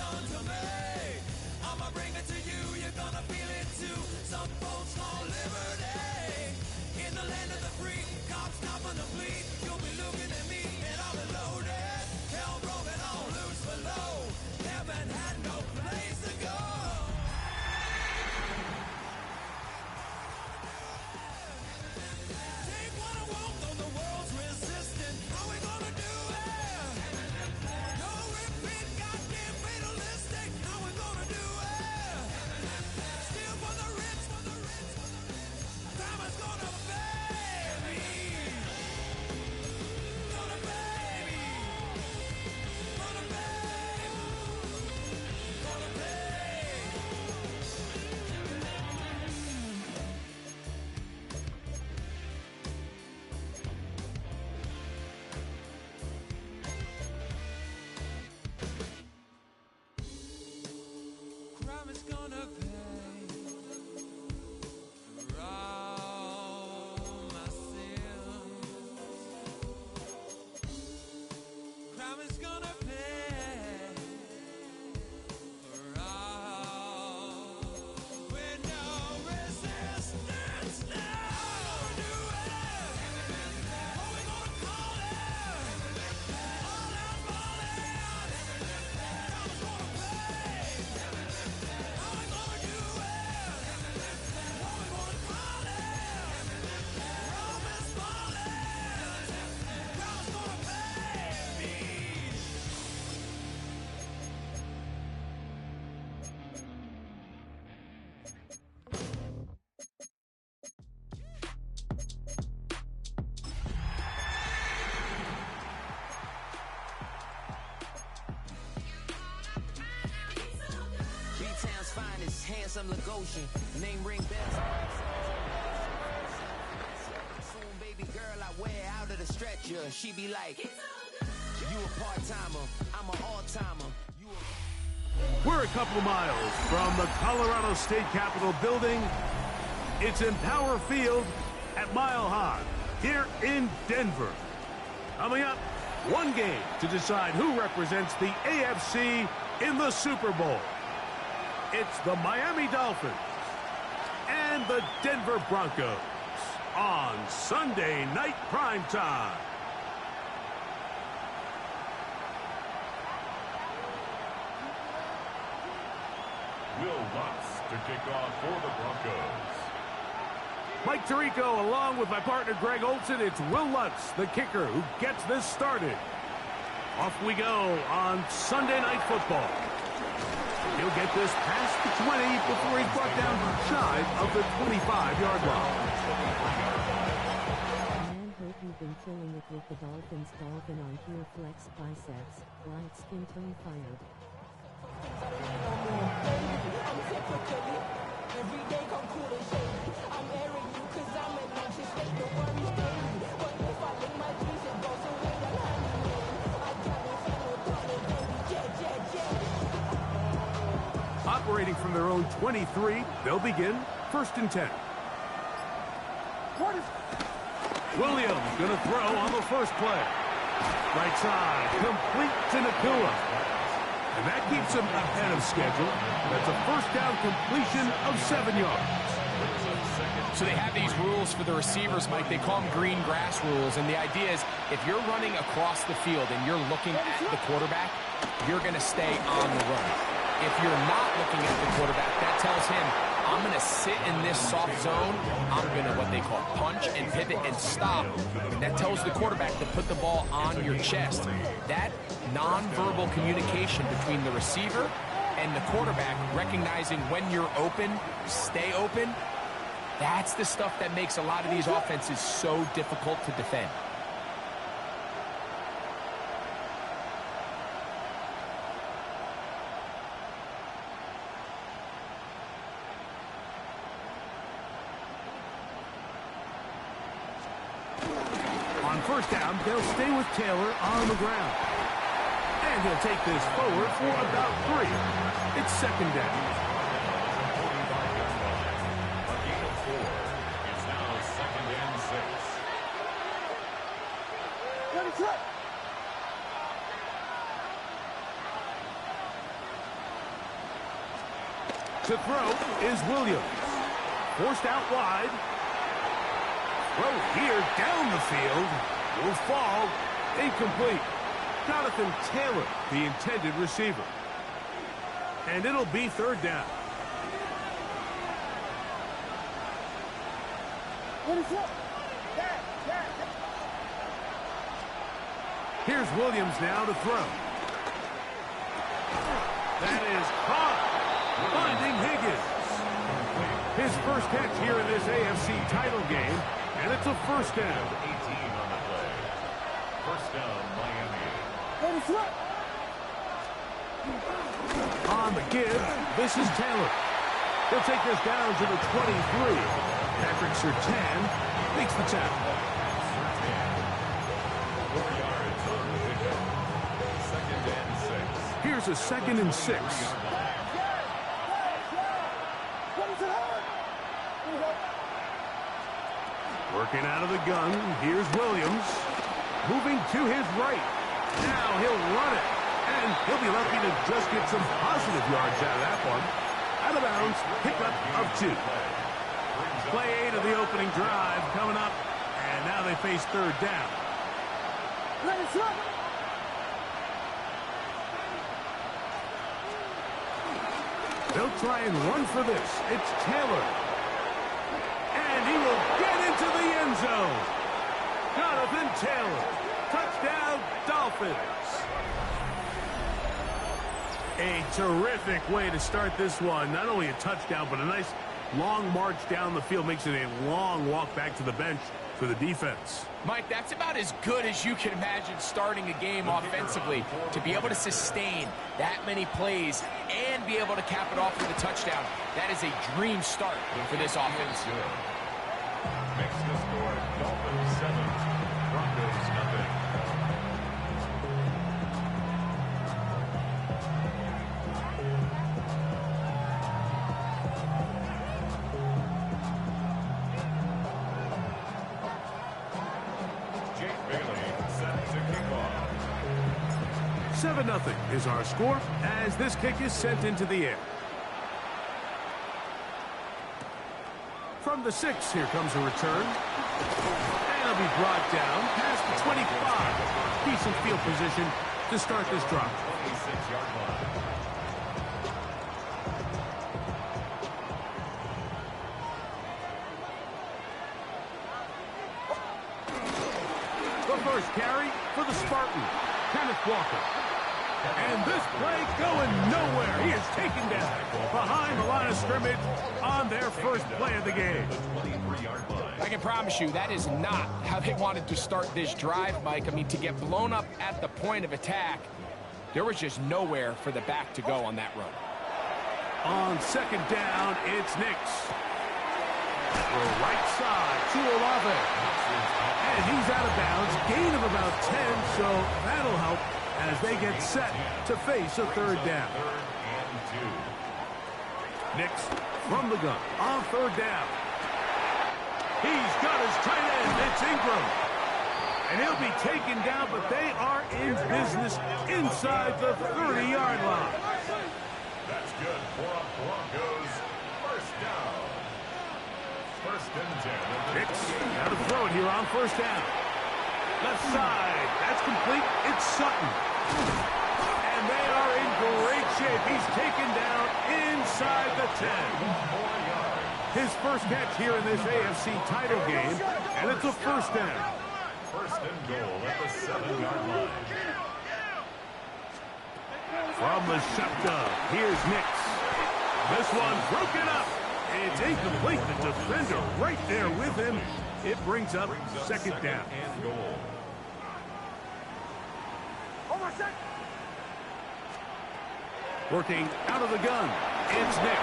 done to me. I'ma bring it to you, you're gonna feel it too. Some folks call liberty. In the land of the free, cops stopping the fleet. You'll be looking at me and I'll be loaded. Hell broken on loose below. Heaven had no place to go. Take what I want, though the world's resisting. How we gonna do it? No repeat, goddamn fatalistic. How we gonna do it? Steal for the rich, for the rich, for the rich. Time is gonna pay me. Gonna pay me. Gonna pay. Gonna pay. Crime is gonna pay for all my sins. Crime is gonna pay for all with no resistance. Now do it. What we gonna call it? All out falling. Crime's gonna pay. How we gonna do it? What we gonna call it? Rome is falling. Crime's gonna pay me. B-Town's finest, handsome Lagosian, name ring bells. Soon, baby girl, I wear out of the stretcher. She be like, you a part-timer, I'm an all-timer. We're a couple miles from the Colorado State Capitol building. It's in Power Field at Mile High here in Denver. Coming up, one game to decide who represents the AFC in the Super Bowl. It's the Miami Dolphins and the Denver Broncos on Sunday Night Primetime. Will Lutz to kick off for the Broncos. Mike Tirico along with my partner Greg Olson. It's Will Lutz, the kicker, who gets this started. Off we go on Sunday Night Football. He'll get this past the 20 before he's brought down shy of the 25-yard line. Man, hope you've been killing it with the Dolphins. Dolphin on here, flex biceps, light skin tone fired. Every day come cool and shady. I'm airing you cause I'm an anxious make the worries daily. But if I lay my dreams and go somewhere that I can't feel no problem, baby. Operating from their own 23, they'll begin 1st and 10. Williams gonna throw on the first play. Right side, complete to Nakua. And that keeps him ahead of schedule. That's a first down completion of 7 yards. So they have these rules for the receivers, Mike. They call them green grass rules. And the idea is if you're running across the field and you're looking at the quarterback, you're going to stay on the run. If you're not looking at the quarterback, that tells him, I'm going to sit in this soft zone. I'm going to what they call punch and pivot and stop. And that tells the quarterback to put the ball on your chest. That nonverbal communication between the receiver and the quarterback, recognizing when you're open, stay open, that's the stuff that makes a lot of these offenses so difficult to defend. On first down, they'll stay with Taylor on the ground. And he'll take this forward for about 3. It's 2nd down. A gain of 4. It's now 2nd and 6. To throw is Williams. Forced out wide. Throw here down the field. Will fall. Incomplete. Jonathan Taylor, the intended receiver. And it'll be third down. Here's Williams now to throw. That is caught. Finding Higgins. His first catch here in this AFC title game, and it's a first down. 18 on the play. First down, Miami. On the give, this is Taylor. He'll take this down to the 23. Patrick Surtain makes the tackle. 4 yards on the pickup. Second and 6. Here's a 2nd and 6. Working out of the gun, here's Williams. Moving to his right. Now he'll run it. And he'll be lucky to just get some positive yards out of that one. Out of bounds, pickup of 2. Play 8 of the opening drive coming up. And now they face third down. They'll try and run for this. It's Taylor. And he will get into the end zone. Jonathan Taylor. Touchdown, Dolphins. A terrific way to start this one. Not only a touchdown, but a nice long march down the field. Makes it a long walk back to the bench for the defense. Mike, that's about as good as you can imagine starting a game offensively. To be able to sustain that many plays and be able to cap it off with a touchdown, that is a dream start for this offense. Makes the score Dolphins 7, Broncos nothing. Jake Bailey set to kick off. 7-0 is our score as this kick is sent into the air. From the 6, here comes a return. And it'll be brought down past the 25. Decent field position to start this drive. 26-yard line. The first carry for the Spartan, Kenneth Walker. And this play going nowhere. He is taken down behind the line of scrimmage on their first play of the game. I can promise you that is not how they wanted to start this drive, Mike. I mean, to get blown up at the point of attack, there was just nowhere for the back to go on that run. On second down, it's Nix. The right side to Olave. And he's out of bounds. Gain of about 10, so that'll help as they get set to face a third down. Nix from the gun on third down. He's got his tight end. It's Ingram. And he'll be taken down, but they are in business inside the 30-yard line. That's good for a Broncos first down. First and 10. Nix got to throw it here on first down. Left side. That's complete. It's Sutton. And they are in great shape. He's taken down inside the 10. His first catch here in this AFC title game, and it's a first down. First and goal at the 7-yard line. From the shotgun, here's Nix. This one broken up. It's incomplete. The defender right there with him. It brings up second down. And goal. Working out of the gun, it's Nix.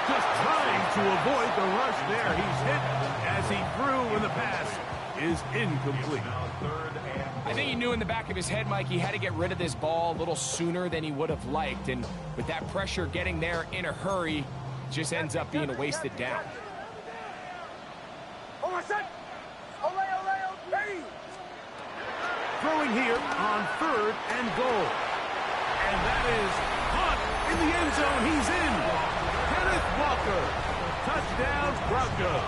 Just trying to avoid the rush there. He's hit as he threw, and the pass is incomplete. I think he knew in the back of his head, Mike, he had to get rid of this ball a little sooner than he would have liked. And with that pressure getting there in a hurry, just ends up being a wasted down. Throwing here on third and goal. And that is caught in the end zone. He's in. Kenneth down, Broncos.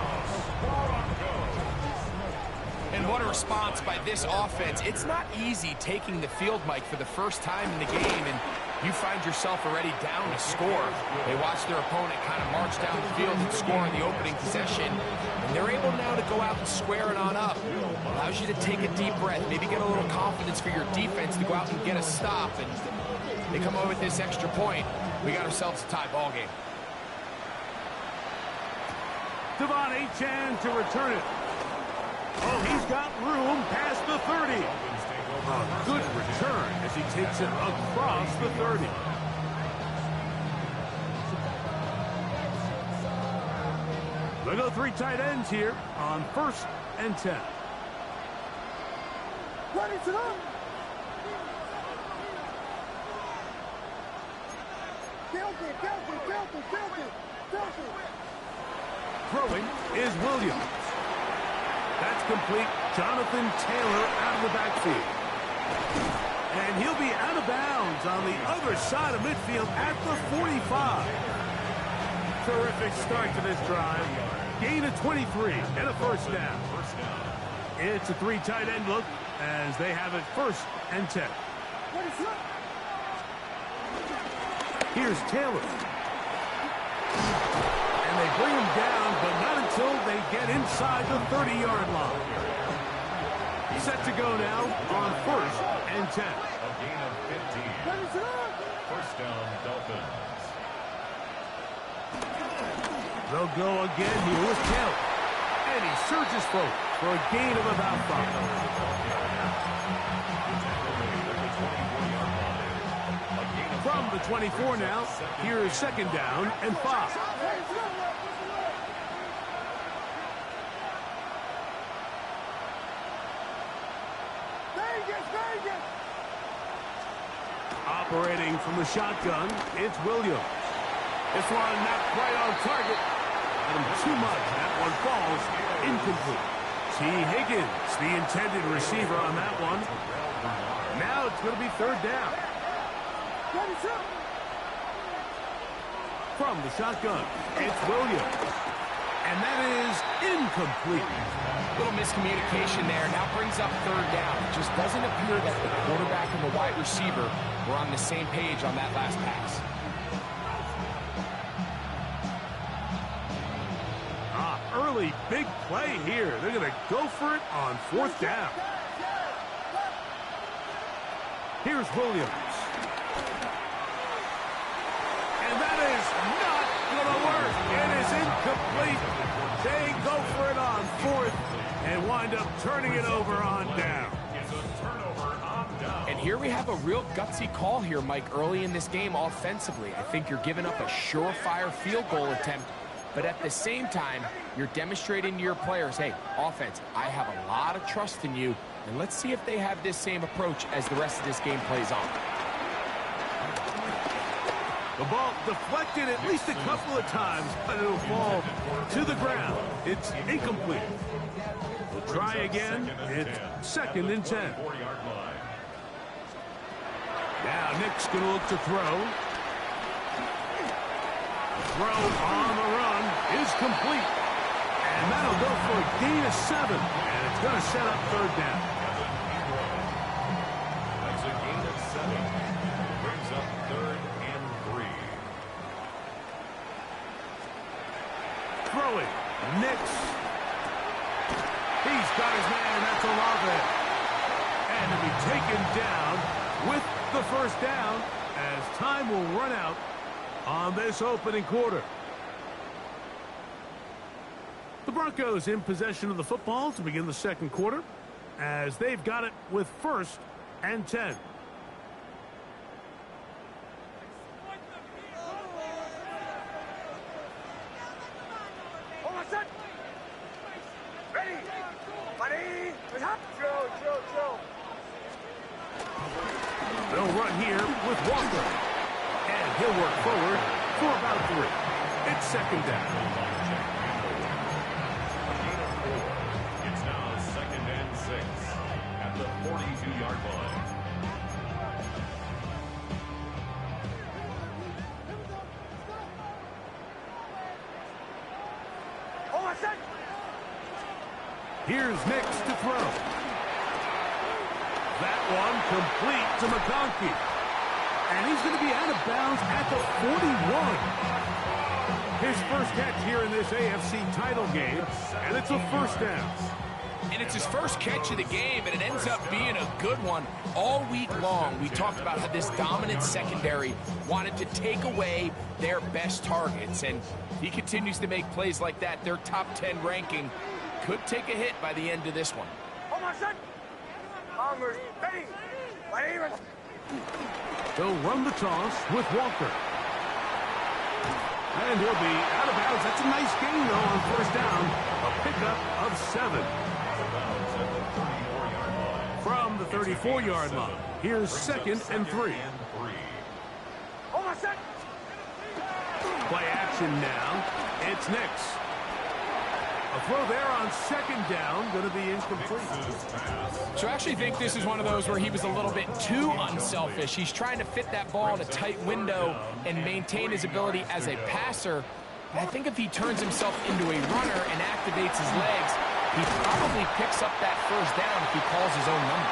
And what a response by this offense. It's not easy taking the field, Mike, for the first time in the game, and you find yourself already down to score. They watch their opponent kind of march down the field and score in the opening possession, and they're able now to go out and square it on up. Allows you to take a deep breath, maybe get a little confidence for your defense to go out and get a stop, and they come up with this extra point. We got ourselves a tie ball game. Devon Achane to return it. Oh, he's got room past the 30. A good return as he takes it across the 30. They go 3 tight ends here on 1st and 10. Run it up. Throwing is Williams. That's complete. Jonathan Taylor out of the backfield. And he'll be out of bounds on the other side of midfield at the 45. Terrific start to this drive. Gain of 23 and a first down. It's a 3 tight end look as they have it 1st and 10. Here's Taylor. And they bring him down, but not until they get inside the 30-yard line. Set to go now on 1st and 10. A gain of 15. First down, Dolphins. They'll go again here with Taylor. And he surges forward for a gain of about 5. From the 24 now, here is 2nd down and 5. Operating from the shotgun, it's Williams. This one not quite on target. And too much. That one falls incomplete. T. Higgins, the intended receiver on that one. Now it's going to be 3rd down. From the shotgun, it's Williams. And that is incomplete. Little miscommunication there. Now brings up 3rd down. It just doesn't appear that the quarterback and the wide receiver were on the same page on that last pass. Early big play here. They're going to go for it on 4th down. Here's Williams. And that is not going to work. It is incomplete. They go for it on 4th and wind up turning it over on down. And here we have a real gutsy call here, Mike, early in this game offensively. I think you're giving up a surefire field goal attempt, but at the same time, you're demonstrating to your players, hey, offense, I have a lot of trust in you, and let's see if they have this same approach as the rest of this game plays on. The ball deflected at least a couple of times, but it'll fall to the ground. It's incomplete. We'll try again. It's 2nd and 10. Now Nick's going to look to throw. Throw on the run is complete. And that'll go for a gain of 7. And it's going to set up 3rd down. That's a gain of 7. Brings up 3rd and 3. Throwing. Nix. He's got his man. That's Olave. And to be taken down with the 1st down as time will run out on this opening quarter. The Broncos in possession of the football to begin the 2nd quarter as they've got it with 1st and 10. They'll run here with Walker. And he'll work forward for about 3. It's 2nd down. It's now 2nd and 6 at the 42-yard line. Here's Nix to throw. That one complete to McConkey. And he's going to be out of bounds at the 41. His first catch here in this AFC title game, and it's a first down. And it's his first catch of the game, and it ends up being a good one. All week long, we talked about how this dominant secondary wanted to take away their best targets, and he continues to make plays like that. Their top 10 ranking could take a hit by the end of this one. He'll run the toss with Walker. And he'll be out of bounds. That's a nice gain, though, on first down. A pickup of 7. From the 34-yard line, here's 2nd and 3. Play action now. It's Nix. A throw there on 2nd down, going to be incomplete. So I actually think this is one of those where he was a little bit too unselfish. He's trying to fit that ball in a tight window and maintain his ability as a passer. And I think if he turns himself into a runner and activates his legs, he probably picks up that first down if he calls his own number.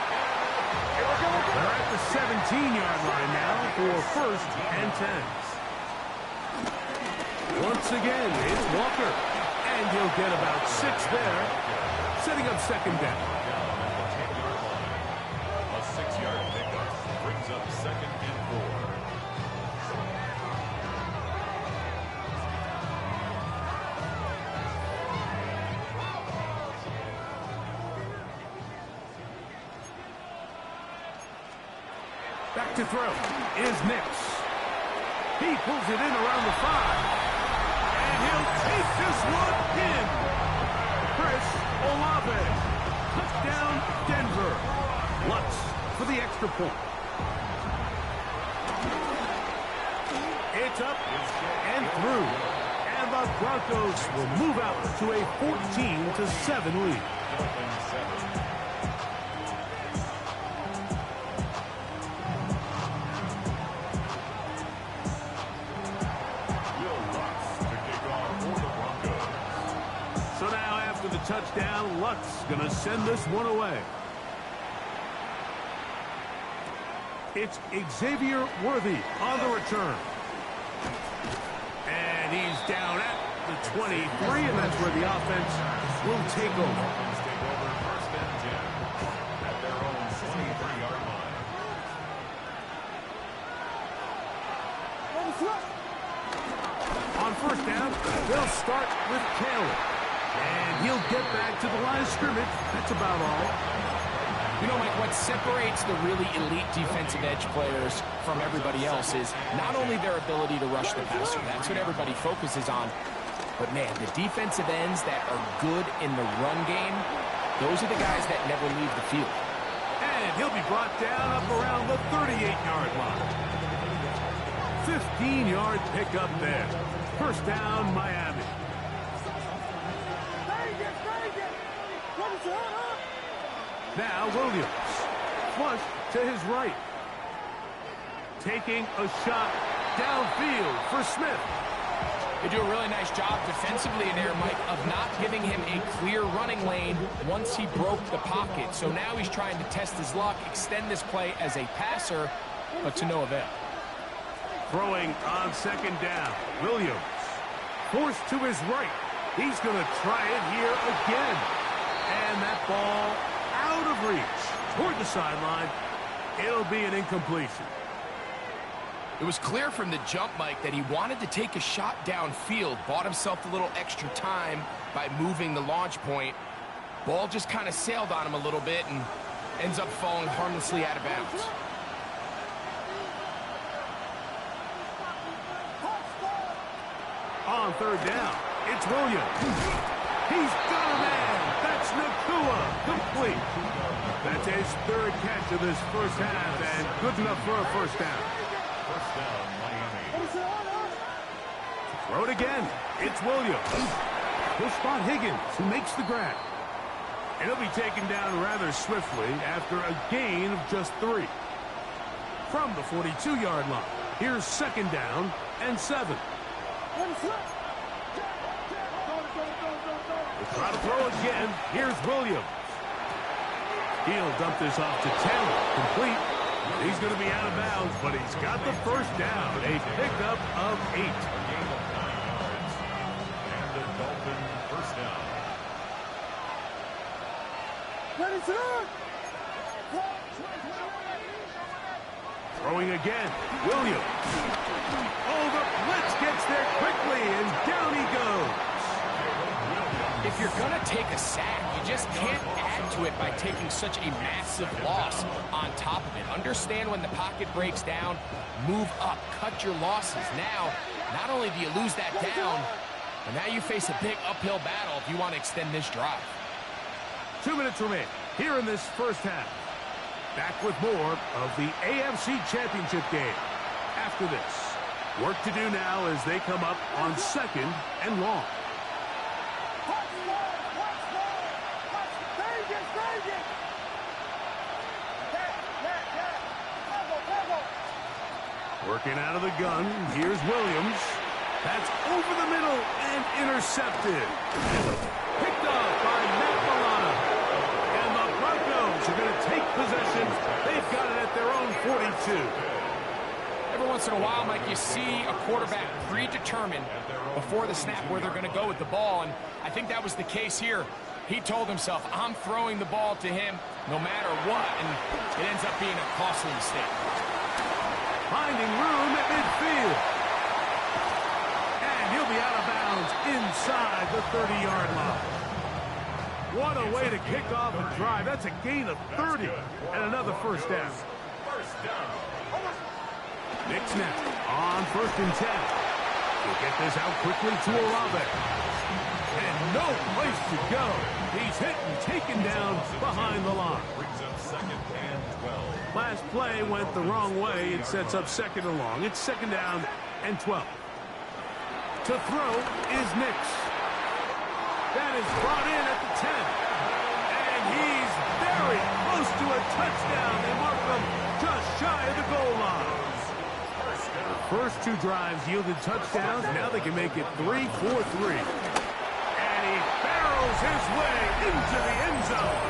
They're at the 17-yard line now for 1st and 10. Once again, it's Walker. And he'll get about 6 there, setting up 2nd down. A 6-yard pickup brings up 2nd and 4. Back to throw is Nix. He pulls it in around the 5. And he'll take this one in. Chris Olave. Touchdown, Denver. Lutz for the extra point. It's up and through. And the Broncos will move out to a 14-7 lead. Touchdown, Lutz gonna send this one away. It's Xavier Worthy on the return. And he's down at the 23, and that's where the offense will take over. First and 10 at their own 23-yard line. On first down, they'll start with Taylor. And he'll get back to the line of scrimmage. That's about all. You know, Mike, what separates the really elite defensive edge players from everybody else is not only their ability to rush the passer. That's what everybody focuses on. But, man, the defensive ends that are good in the run game, those are the guys that never leave the field. And he'll be brought down up around the 38-yard line. 15-yard pickup there. First down, Miami. Now Williams, flush to his right. Taking a shot downfield for Smith. They do a really nice job defensively in there, Mike, of not giving him a clear running lane once he broke the pocket. So now he's trying to test his luck, extend this play as a passer, but to no avail. Throwing on 2nd down, Williams. Forced to his right. He's going to try it here again. And that ball out of reach toward the sideline. It'll be an incompletion. It was clear from the jump, Mike, that he wanted to take a shot downfield, bought himself a little extra time by moving the launch point. Ball just kind of sailed on him a little bit and ends up falling harmlessly out of bounds. On 3rd down, it's Williams. He's got a man. That's Nakua. Complete. That's his 3rd catch of this first half, and good enough for a first down. First down, Miami. Throw it again. It's Williams. He'll spot Higgins, who makes the grab. And he'll be taken down rather swiftly after a gain of just 3. From the 42-yard line, here's 2nd down and 7. We'll try to throw again. Here's Williams. He'll dump this off to Taylor. Complete. He's going to be out of bounds, but he's got the first down. A pickup of 8. A gain of 9 yards. And the Dolphin first down. Ready, sir? Throwing again. Williams. Oh, the blitz gets there quickly, and down he goes. If you're going to take a sack, you just can't add to it by taking such a massive loss on top of it. Understand when the pocket breaks down, move up, cut your losses. Now, not only do you lose that down, but now you face a big uphill battle if you want to extend this drive. 2 minutes remain here in this first half. Back with more of the AFC Championship game. After this, work to do now as they come up on 2nd and long. Working out of the gun, here's Williams. That's over the middle and intercepted. Picked off by Matt Milano. And the Broncos are going to take possession. They've got it at their own 42. Every once in a while, Mike, you see a quarterback predetermined before the snap where they're going to go with the ball, and I think that was the case here. He told himself, I'm throwing the ball to him no matter what, and it ends up being a costly mistake. Finding room at midfield. And he'll be out of bounds inside the 30-yard line. What a way to kick off a drive. That's a gain of 30 and another first down. Nick snap on 1st and 10. He'll get this out quickly to Olave. And no place to go. He's hit and taken down behind the line. Brings up 2nd and 12. Last play went the wrong way. It sets up 2nd and long. It's 2nd down and 12. To throw is Nix. That is brought in at the 10. And he's very close to a touchdown. They mark him just shy of the goal line. The first 2 drives yielded touchdowns. Now they can make it 3-4-3. And he barrels his way into the end zone.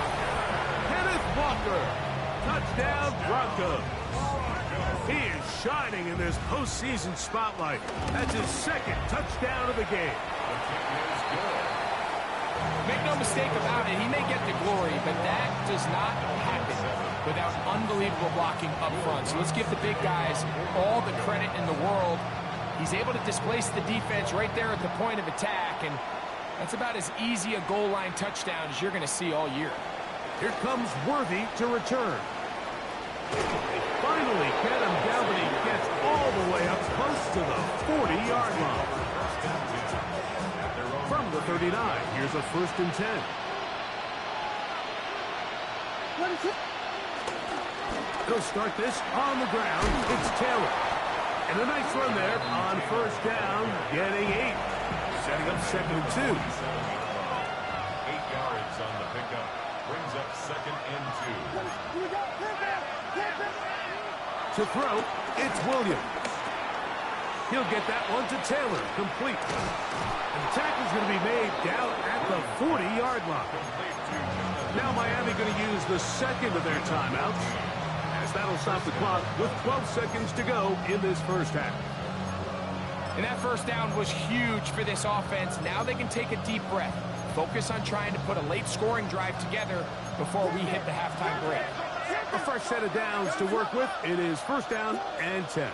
Kenneth Walker. Touchdown, Broncos. He is shining in this postseason spotlight. That's his 2nd touchdown of the game. Make no mistake about it, he may get the glory, but that does not happen without unbelievable blocking up front. So let's give the big guys all the credit in the world. He's able to displace the defense right there at the point of attack, and that's about as easy a goal line touchdown as you're going to see all year. Here comes Worthy to return. They finally get him down, but he gets all the way up close to the 40-yard line. From the 39, here's a 1st and 10. They'll start this on the ground. It's Taylor. And a nice run there on 1st down, getting 8. Setting up 2nd and 2. 8 yards on the pickup. Brings up 2nd and 2. To throw, it's Williams. He'll get that one to Taylor, complete. And the tackle's going to be made down at the 40-yard line. Now Miami going to use the 2nd of their timeouts, as that'll stop the clock with 12 seconds to go in this first half. And that first down was huge for this offense. Now they can take a deep breath. Focus on trying to put a late scoring drive together before we hit the halftime break. A fresh set of downs to work with. It is 1st down and 10.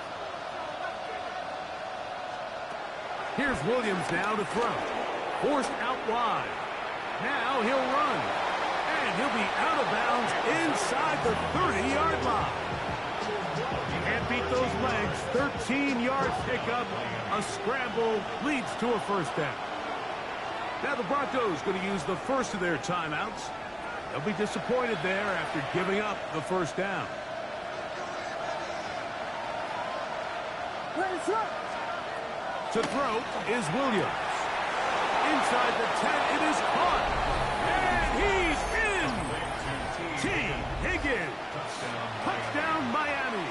Here's Williams now to throw. Forced out wide. Now he'll run. And he'll be out of bounds inside the 30-yard line. Can't beat those legs. 13-yard pickup. A scramble leads to a 1st down. Now the Broncos going to use the first of their timeouts. They'll be disappointed there after giving up the 1st down. To throw is Williams. Inside the 10, it is caught. And he's in. T. Higgins. Touchdown, Miami.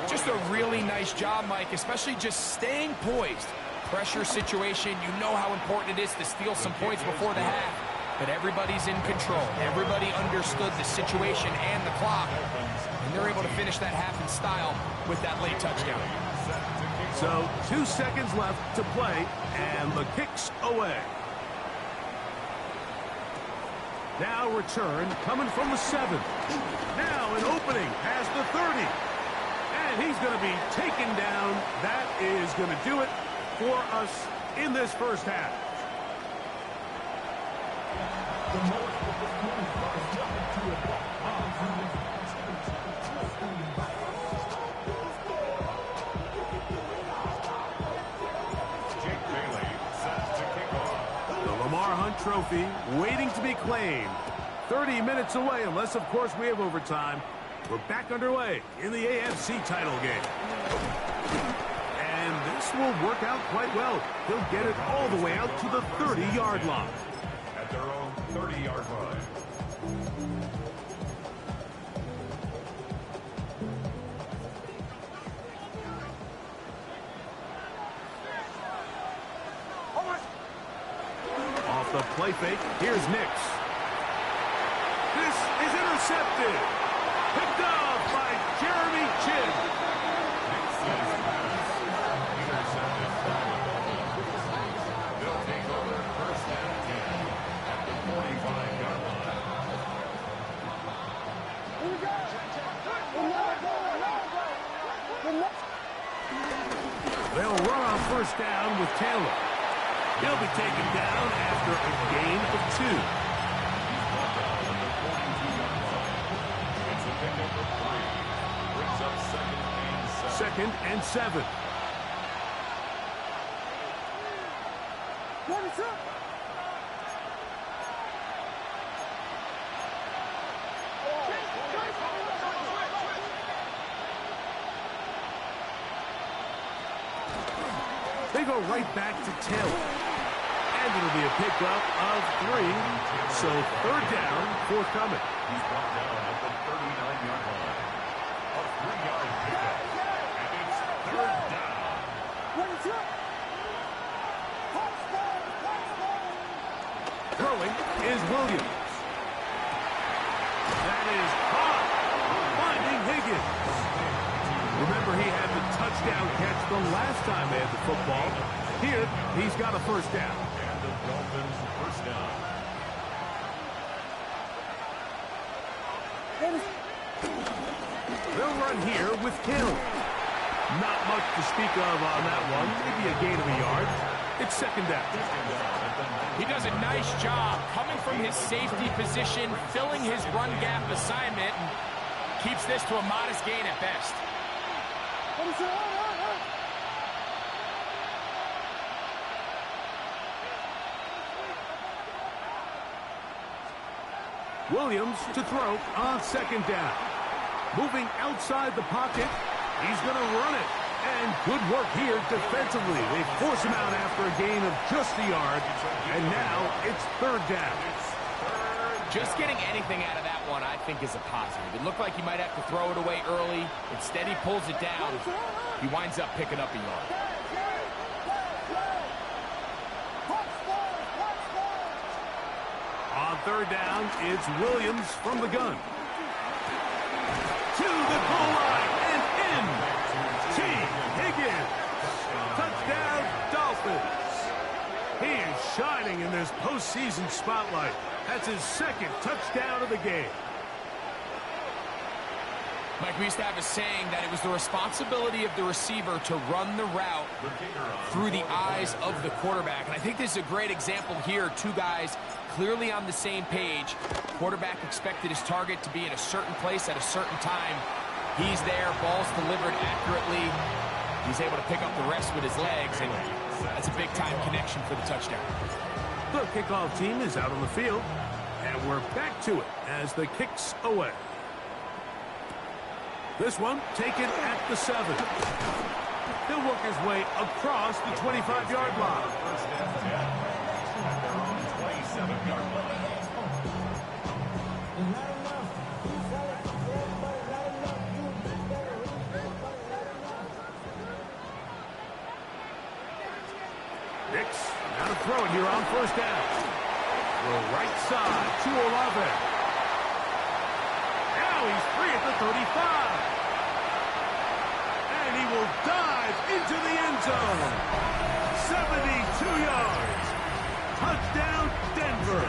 Just a really nice job, Mike, especially just staying poised pressure situation. You know how important it is to steal some points before the half. But everybody's in control. Everybody understood the situation and the clock. And they're able to finish that half in style with that late touchdown. So 2 seconds left to play, and the kick's away. Now return coming from the 7. Now an opening past the 30. And he's going to be taken down. That is going to do it for us in this first half. Hunt Trophy waiting to be claimed. 30 minutes away, unless, of course, we have overtime. We're back underway in the AFC title game. And this will work out quite well. He'll get it all the way out to the 30-yard line. At their own 30-yard line. The play fake. Here's Nix. This is intercepted. Picked off by Jeremy Chin. Nix's pass intercepted. They'll take over first and 10 at the 45-yard line. They'll run on first down with Taylor. He'll be taken down after a gain of 2. He's brought down at the 42-yard line. It's a pickup of 3. Brings up second and 7. 2nd and 7. They go right back to Taylor. And it'll be a pickup of 3. So 3rd down, forthcoming. He's brought down at the 39-yard line. A 3-yard pickup. And it's 3rd down. Throwing is Williams. That is caught. Finding Higgins. Remember, he had the touchdown catch the last time they had the football. Here, he's got a first down. And the Dolphins first down. They'll run here with Hill. Not much to speak of on that one. Maybe a gain of a yard. It's 2nd down. He does a nice job coming from his safety position, filling his run gap assignment, and keeps this to a modest gain at best. Williams to throw on 2nd down. Moving outside the pocket. He's going to run it. And good work here defensively. They force him out after a gain of just a yard. And now it's 3rd down. Just getting anything out of that one, I think, is a positive. It looked like he might have to throw it away early. Instead, he pulls it down. He winds up picking up a yard. On 3rd down, it's Williams from the gun. To the goal line and in. T. Higgins. Touchdown, Dolphins. He is shining in this postseason spotlight. That's his 2nd touchdown of the game. Mike, we used to have a saying that it was the responsibility of the receiver to run the route through the eyes of the quarterback. And I think this is a great example here. 2 guys clearly on the same page. Quarterback expected his target to be in a certain place at a certain time. He's there, ball's delivered accurately. He's able to pick up the rest with his legs, and that's a big-time connection for the touchdown. The kickoff team is out on the field, and we're back to it as the kick's away. This one taken at the 7. He'll work his way across the 25-yard line. First and 10 at their own 27-yard line. Hicks, now to throw it here on first down. Throw right side to Olave. Now he's free at the 35. And he will dive into the end zone. 72 yards. Touchdown, Denver.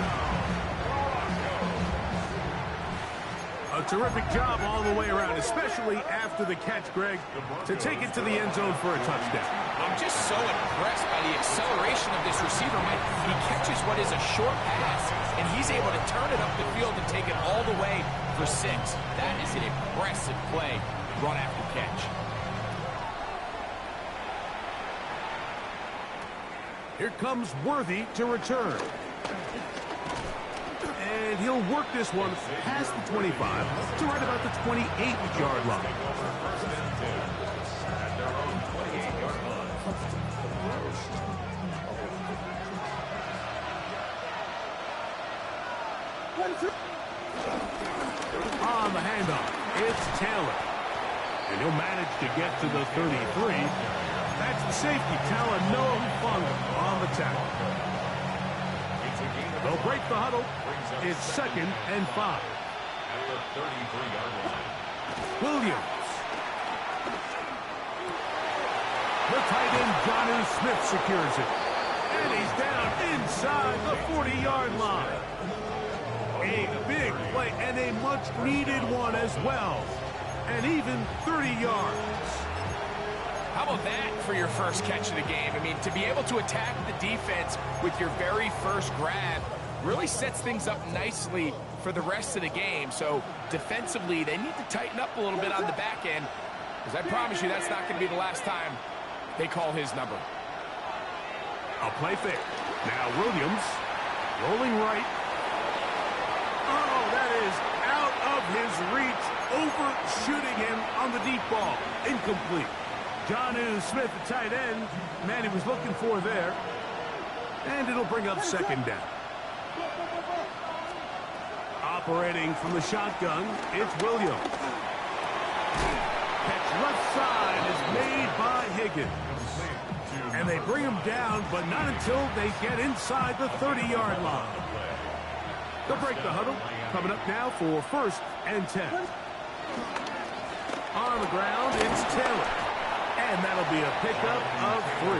A terrific job all the way around, especially after the catch, Greg, to take it to the end zone for a touchdown. I'm just so impressed by the acceleration of this receiver, Mike. He catches what is a short pass, and he's able to turn it up the field and take it all the way for 6. That is an impressive play, run after catch. Here comes Worthy to return. And he'll work this one past the 25 to right about the 28-yard line. On the handoff, it's Taylor. And he'll manage to get to the 33. That's the safety, Talanoa Hufanga on the tackle. They'll break the huddle. It's 2nd and 5. At the 33-yard line. Williams. The tight end, Jonnu Smith, secures it. And he's down inside the 40-yard line. A big play and a much-needed one as well. And even 30 yards. How about that for your first catch of the game? I mean, to be able to attack the defense with your very first grab really sets things up nicely for the rest of the game. So defensively, they need to tighten up a little bit on the back end, because I promise you that's not going to be the last time they call his number. A play fake. Now Williams rolling right. Oh, that is out of his reach, overshooting him on the deep ball. Incomplete. Jonnu Smith, the tight end, man he was looking for there. And it'll bring up 2nd down. Operating from the shotgun, it's Williams. Catch left side is made by Higgins. And they bring him down, but not until they get inside the 30-yard line. They'll break the huddle. Coming up now for 1st and 10. On the ground, it's Taylor. And that'll be a pickup of 3.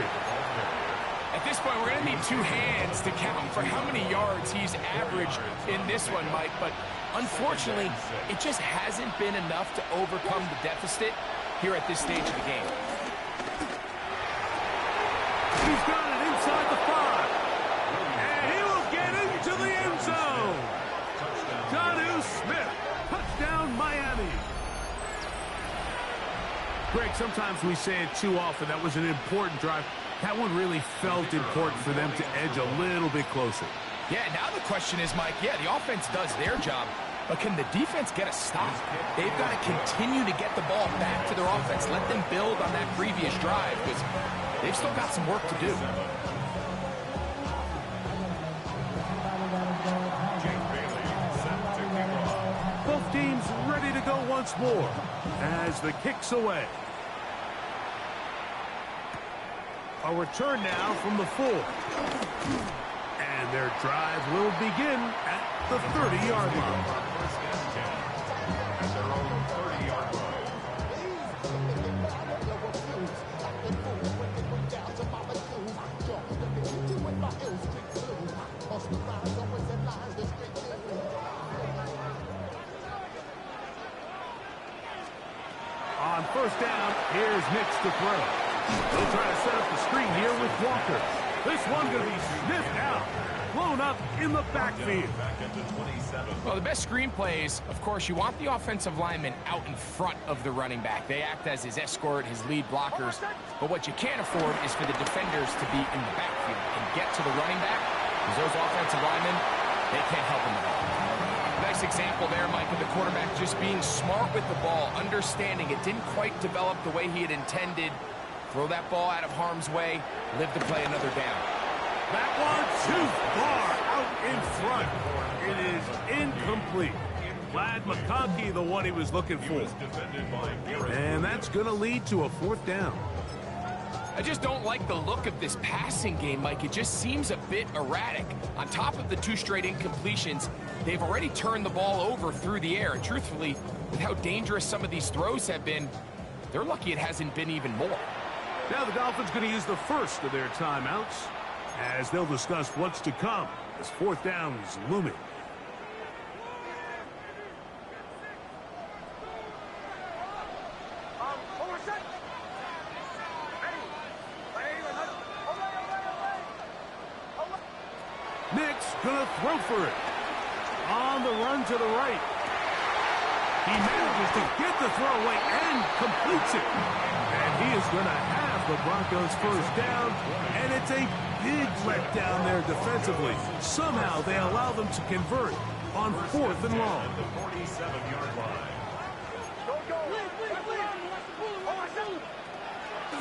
At this point, we're going to need 2 hands to count for how many yards he's averaged in this one, Mike. But unfortunately, it just hasn't been enough to overcome the deficit here at this stage of the game. He's got it inside the 5. And he will get into the end zone. Jonnu Smith, touchdown Miami. Greg, sometimes we say it too often. That was an important drive. That one really felt important for them to edge a little bit closer. Yeah, now the question is, Mike, yeah, the offense does their job, but can the defense get a stop? They've got to continue to get the ball back to their offense. Let them build on that previous drive, because they've still got some work to do. Both teams ready to go once more as the kick's away. A return now from the 4. And their drive will begin at the 30-yard line. At their own 30-yard line. On 1st down, here's Nix to throw. They'll try to set up the screen here with Walker. This one going to be sniffed out. Blown up in the backfield. Well, the best screen plays, of course, you want the offensive lineman out in front of the running back. They act as his escort, his lead blockers. But what you can't afford is for the defenders to be in the backfield and get to the running back, because those offensive linemen, they can't help him at all. Nice example there, Mike, of the quarterback just being smart with the ball, understanding it didn't quite develop the way he had intended. Throw that ball out of harm's way, live to play another down. That one too far out in front. It is incomplete. Vlad McConkey, the one he was looking for. And that's going to lead to a 4th down. I just don't like the look of this passing game, Mike. It just seems a bit erratic. On top of the 2 straight incompletions, they've already turned the ball over through the air. And truthfully, with how dangerous some of these throws have been, they're lucky it hasn't been even more. Now the Dolphins going to use the first of their timeouts as they'll discuss what's to come as 4th down is looming. Nick's gonna throw for it. On the run to the right. He manages to get the throw away and completes it. And he is gonna have the Broncos first down. And it's a big letdown there defensively. Somehow they allow them to convert on 4th and long. The 47-yard line.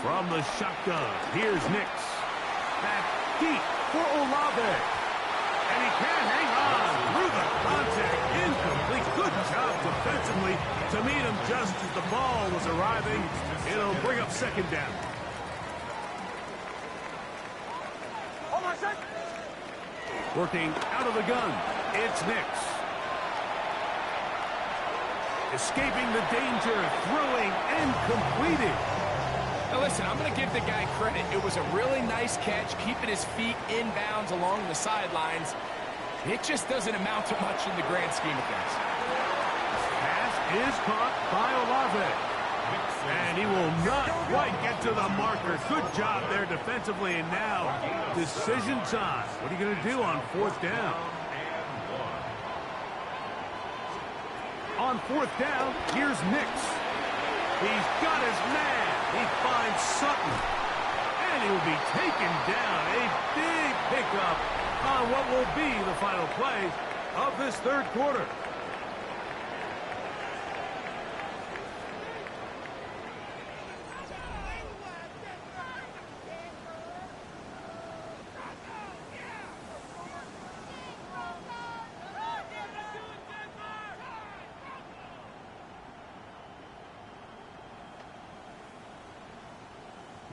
From the shotgun, here's Nix. Back deep for Olave. And he can hang on through the contact. Incomplete. Good job defensively to meet him just as the ball was arriving. It'll bring up 2nd down. Working out of the gun. It's Nix. Escaping the danger, throwing and completing. Now listen, I'm going to give the guy credit. It was a really nice catch, keeping his feet inbounds along the sidelines. It just doesn't amount to much in the grand scheme of things. Pass is caught by Olave. And he will not quite get to the marker. Good job there defensively. And now, decision time. What are you going to do on 4th down? On 4th down, here's Nix. He's got his man. He finds Sutton. And he will be taken down. A big pickup on what will be the final play of this 3rd quarter.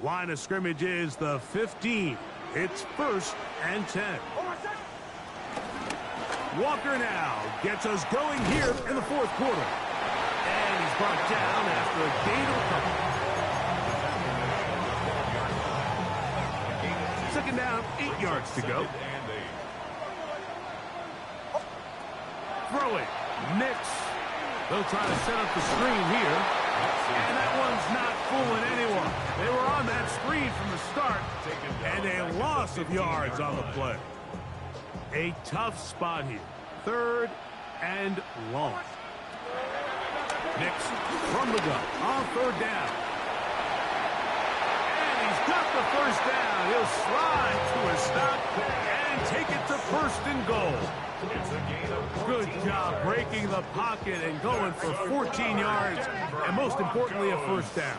Line of scrimmage is the 15. It's 1st and 10. Walker now gets us going here in the 4th quarter. And he's brought down after a gain of a couple. 2nd down, 8 yards to go. Throw it. Nix. They'll try to set up the screen here. And that one's not fooling anyone. They were on that screen from the start, and a loss of yards on the play. A tough spot here. 3rd and long. Nix from the gun on 3rd down. And he's got the 1st down. He'll slide to a stop and take it to 1st and goal. Good job breaking the pocket and going for 14 yards, and most importantly, a 1st down.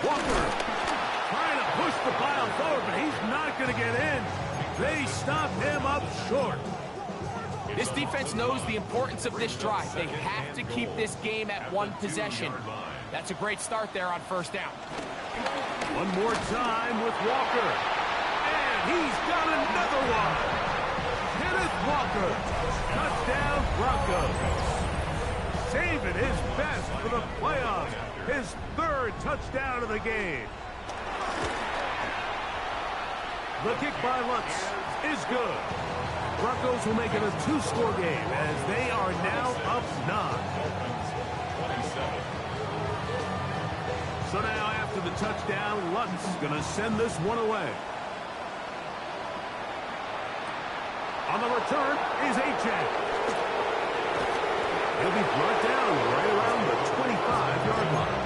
Walker trying to push the pile forward, but he's not going to get in. They stop him up short. This defense knows the importance of this drive. They have to keep this game at 1 possession. That's a great start there on 1st down. One more time with Walker. He's got another one. Kenneth Walker. Touchdown Broncos. Saving his best for the playoffs. His 3rd touchdown of the game. The kick by Lutz is good. Broncos will make it a 2-score game as they are now up 9. So now after the touchdown, Lutz is going to send this one away. On the return is Achane. He'll be brought down right around the 25-yard line.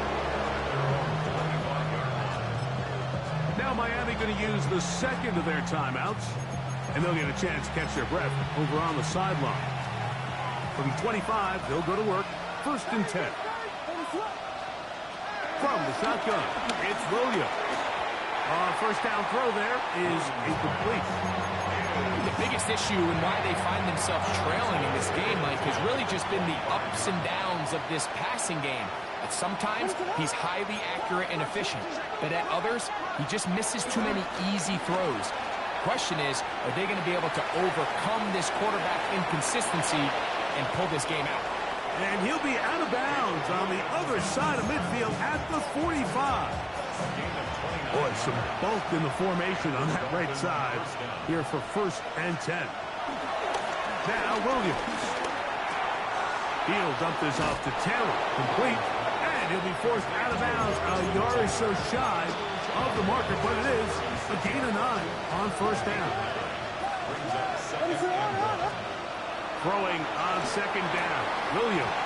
Now Miami going to use the 2nd of their timeouts, and they'll get a chance to catch their breath over on the sideline. From 25, they'll go to work. 1st and 10. From the shotgun, it's Williams. 1st down throw there is incomplete. The biggest issue and why they find themselves trailing in this game, Mike, has really just been the ups and downs of this passing game. At sometimes, he's highly accurate and efficient, but at others, he just misses too many easy throws. Question is, are they going to be able to overcome this quarterback inconsistency and pull this game out? And he'll be out of bounds on the other side of midfield at the 45. Boy, some bulk in the formation on that right side here for 1st and 10. Now Williams. He'll dump this off to Taylor. Complete. And he'll be forced out of bounds a yard or so shy of the marker, but it is a gain of 9 on 1st down. Throwing on 2nd down. Williams.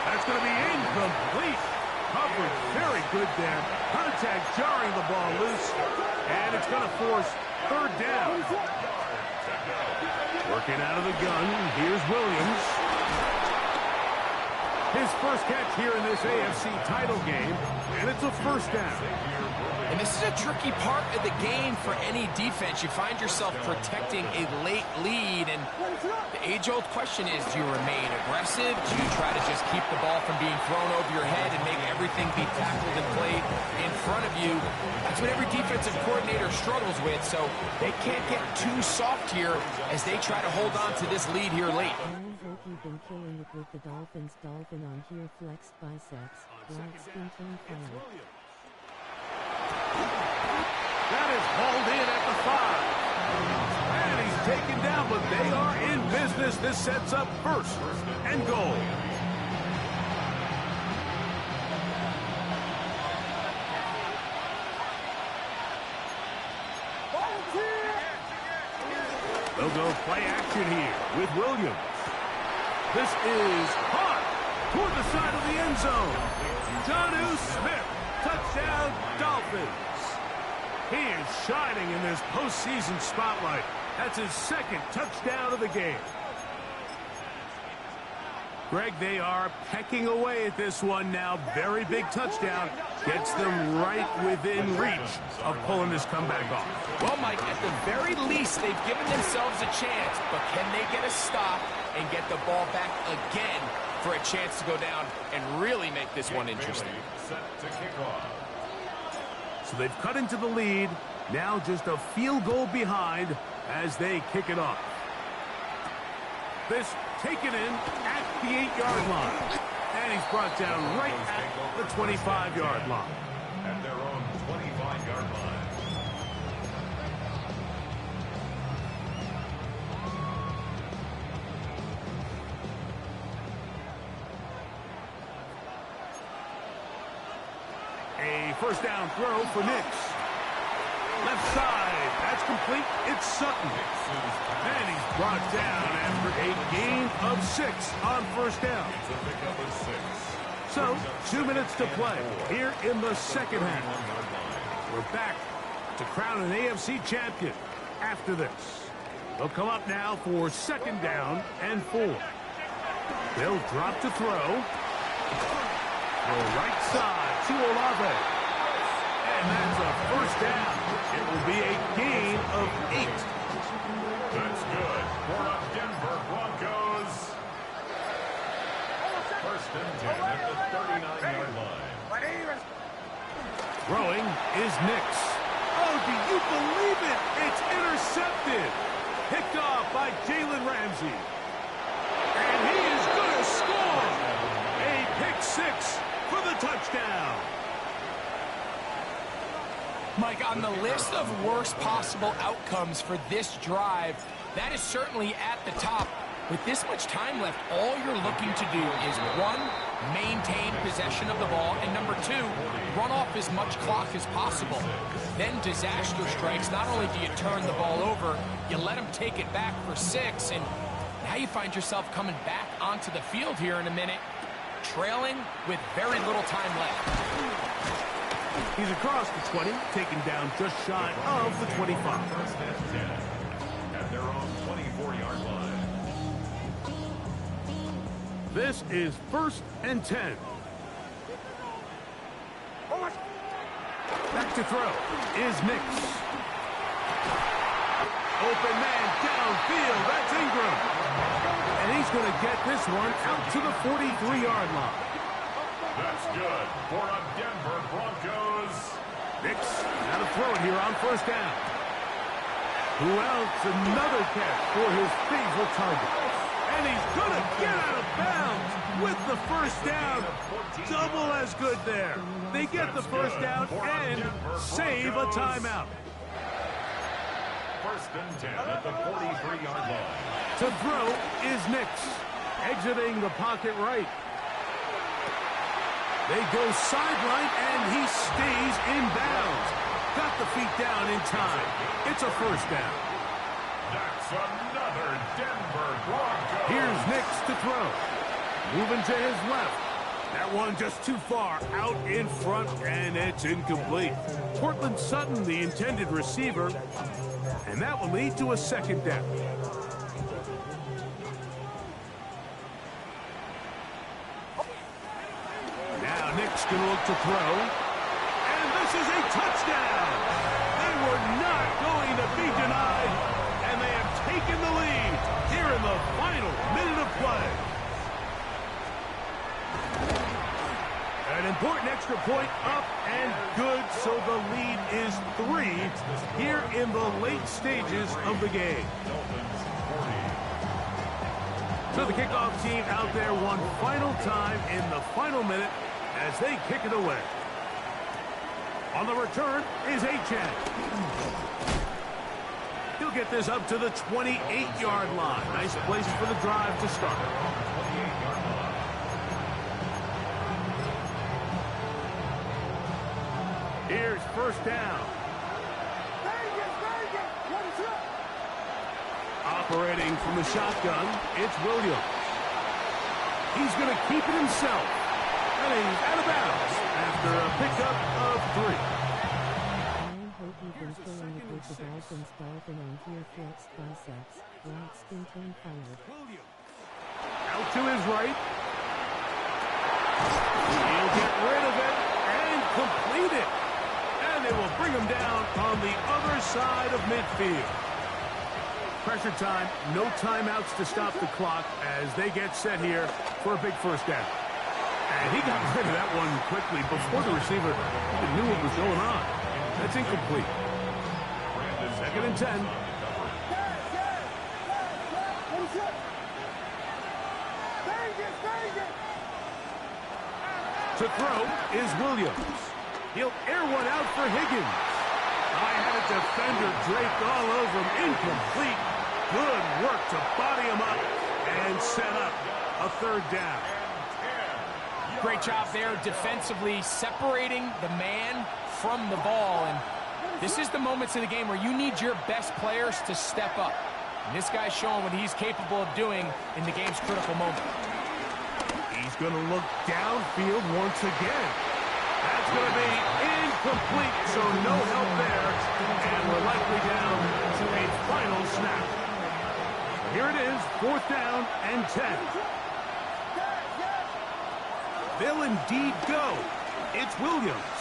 That's going to be incomplete. Coverage very good there. Contact jarring the ball loose. And it's going to force 3rd down. Working out of the gun. Here's Williams. His first catch here in this AFC title game. And it's a 1st down. And this is a tricky part of the game for any defense. You find yourself protecting a late lead, and the age-old question is, do you remain aggressive? Do you try to just keep the ball from being thrown over your head and make everything be tackled and played in front of you? That's what every defensive coordinator struggles with, so they can't get too soft here as they try to hold on to this lead here late. I hope you've been killing it with the Dolphins. Dolphin on here, flexed biceps, right spin turn fire. That is hauled in at the 5. And he's taken down, but they are in business. This sets up 1st and goal. They'll go play action here with Williams. This is hot toward the side of the end zone. Jonnu Smith, touchdown Dolphins. He is shining in this postseason spotlight. That's his 2nd touchdown of the game. Greg, they are pecking away at this one now. Very big touchdown. Gets them right within reach of pulling this comeback off. Well, Mike, at the very least, they've given themselves a chance, but can they get a stop and get the ball back again for a chance to go down and really make this one interesting? Set to kick off. So they've cut into the lead. Now just a field goal behind as they kick it off. This taken in at the 8-yard line. And he's brought down right at the 25-yard line. At their own 25-yard line. A 1st down throw for Nix. Left side. That's complete. It's Sutton. And he's brought down after a gain of 6 on 1st down. So, 2 minutes to play here in the 2nd half. We're back to crown an AFC champion after this. They'll come up now for 2nd down and 4. They'll drop to throw. The right side to Olave. And that's a 1st down. It will be a gain of 8. That's good for the Denver Broncos. 1st and 10 at the 39-yard line. Throwing is Nix. Oh, do you believe it? It's intercepted. Picked off by Jalen Ramsey. And he is going to score. A pick 6 for the touchdown. Mike, on the list of worst possible outcomes for this drive, that is certainly at the top. With this much time left, all you're looking to do is, 1, maintain possession of the ball, and number 2, run off as much clock as possible. Then disaster strikes. Not only do you turn the ball over, you let them take it back for 6, and now you find yourself coming back onto the field here in a minute, trailing with very little time left. He's across the 20, taken down just shy of the 25. 1st and 10 at their own 24-yard line. This is 1st and 10. Back to throw is Nix. Open man downfield. That's Ingram. And he's going to get this one out to the 43-yard line. That's good for a Denver Broncos. Nix, now to throw it here on first down. Who else? Another catch for his favorite target. And he's going to get out of bounds with the first down. Double as good there. They get the first down and save a timeout. First and 10 at the 43-yard line. To throw is Nix, exiting the pocket right. They go sideline, and he stays in bounds. Got the feet down in time. It's a first down. That's another Denver Broncos. Here's Nix to throw. Moving to his left. That one just too far out in front, and it's incomplete. Cortland Sutton, the intended receiver, and that will lead to a second down. Now Nick's going to look to throw, and this is a touchdown. They were not going to be denied, and they have taken the lead here in the final minute of play. An important extra point up and good, so the lead is 3 here in the late stages of the game. So the kickoff team out there one final time in the final minute as they kick it away. On the return is Achan. He'll get this up to the 28-yard line. Nice place for the drive to start. Here's first down. Operating from the shotgun, it's Williams. He's going to keep it himself. And he's out of bounds after a pickup of 3. I hope you've been filling it with the Dolphins dolphin on here flex biceps, right skin tone fire. Out to his right. He'll get rid of it and complete it. And they will bring him down on the other side of midfield. Pressure time, no timeouts to stop the clock as they get set here for a big first down. And he got rid of that one quickly before the receiver even knew what was going on. That's incomplete. Second and 10. To throw is Williams. He'll air one out for Higgins. I had a defender draped all over him. Incomplete. Good work to body him up and set up a third down. Great job there defensively, separating the man from the ball. And this is the moments of the game where you need your best players to step up. And this guy's showing what he's capable of doing in the game's critical moment. He's going to look downfield once again. That's going to be incomplete, so no help there. And we're likely down to a final snap. Here it is, fourth down and 10. They'll indeed go. It's Williams.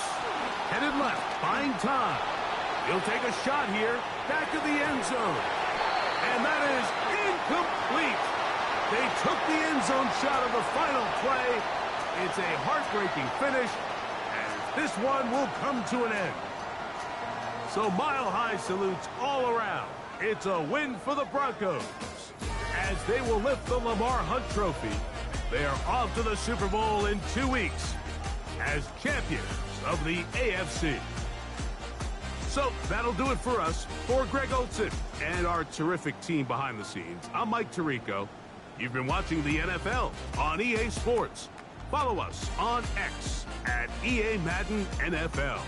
Headed left, buying time. He'll take a shot here, back of the end zone. And that is incomplete. They took the end zone shot of the final play. It's a heartbreaking finish, and this one will come to an end. So mile-high salutes all around. It's a win for the Broncos as they will lift the Lamar Hunt Trophy. They are off to the Super Bowl in 2 weeks as champions of the AFC. So that'll do it for us. For Greg Olson and our terrific team behind the scenes, I'm Mike Tirico. You've been watching the NFL on EA Sports. Follow us on X at EA Madden NFL.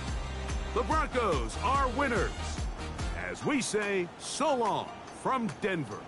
The Broncos are winners. As we say, so long from Denver.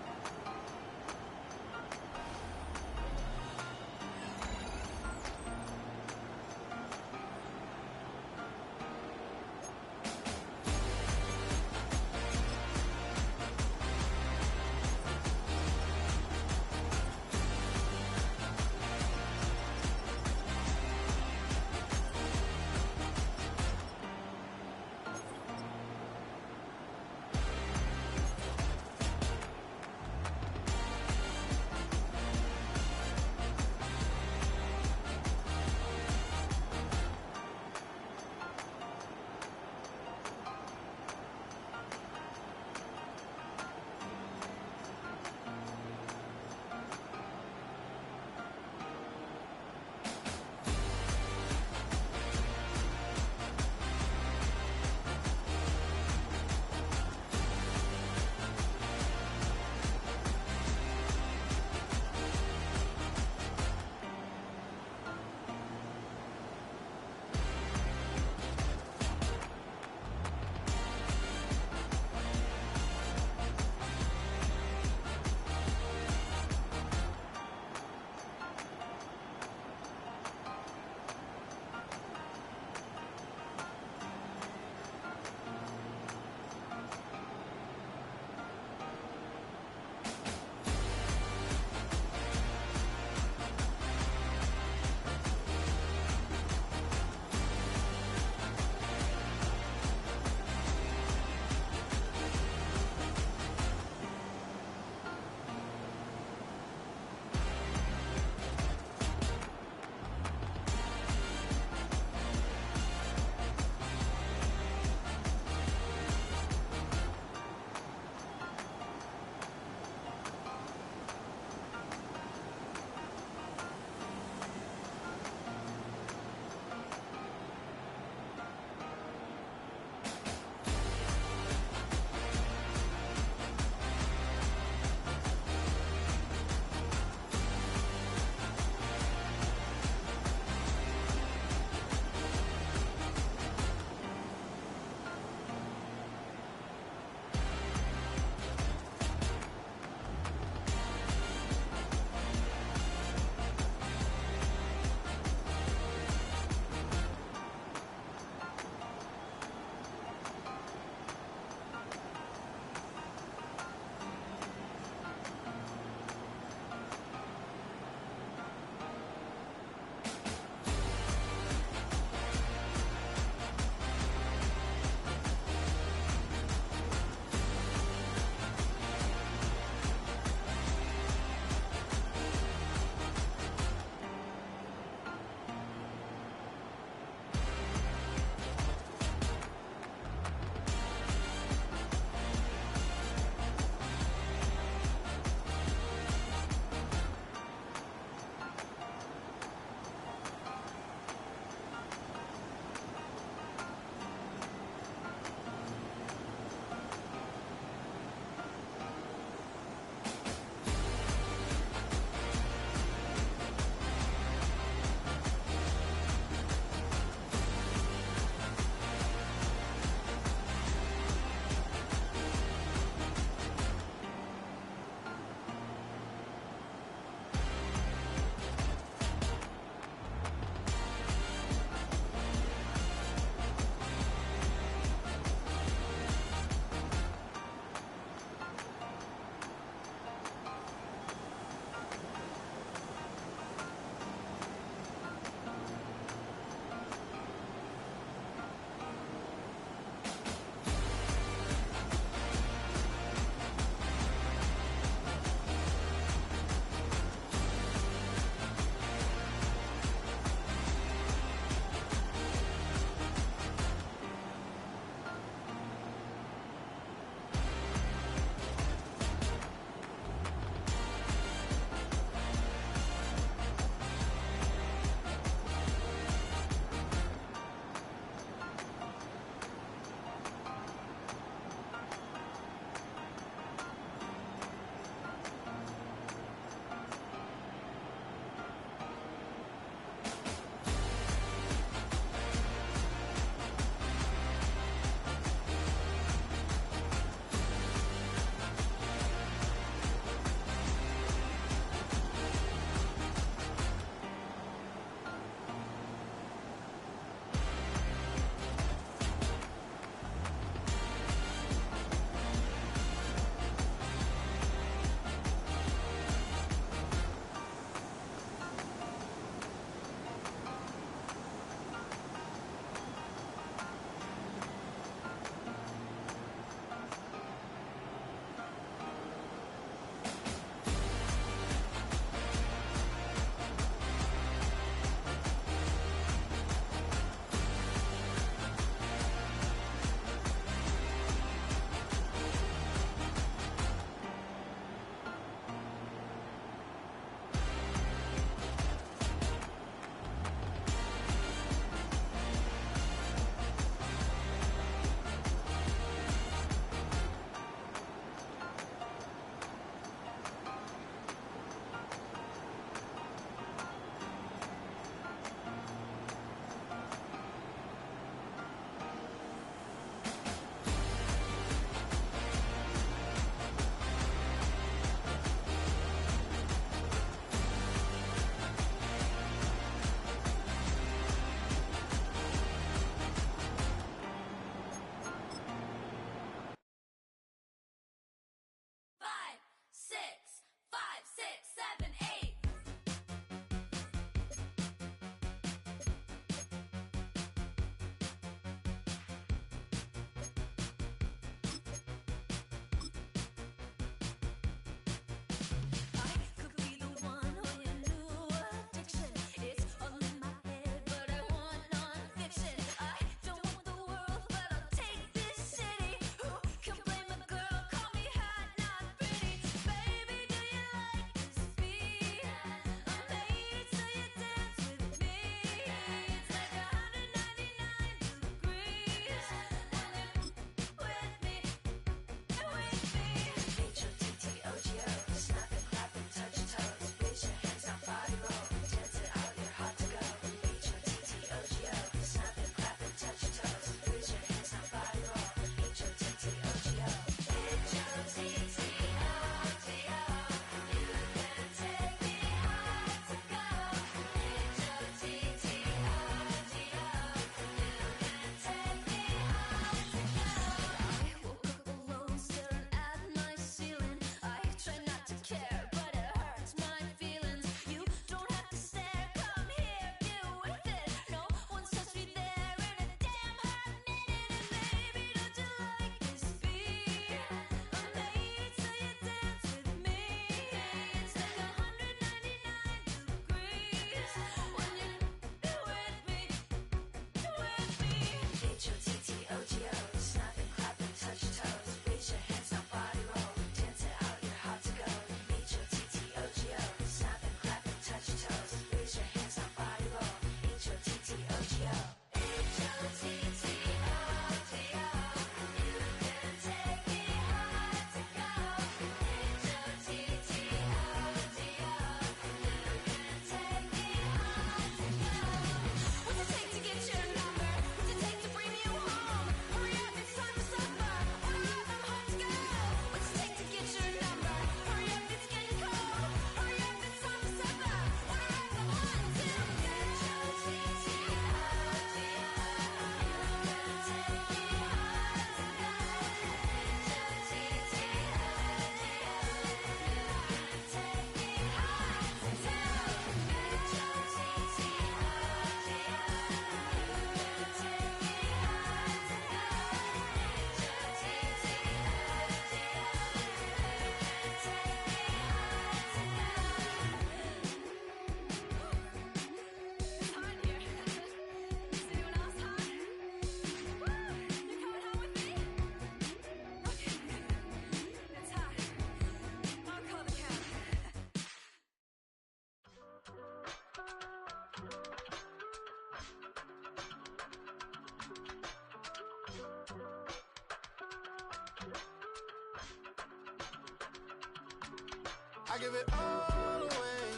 I give it all away.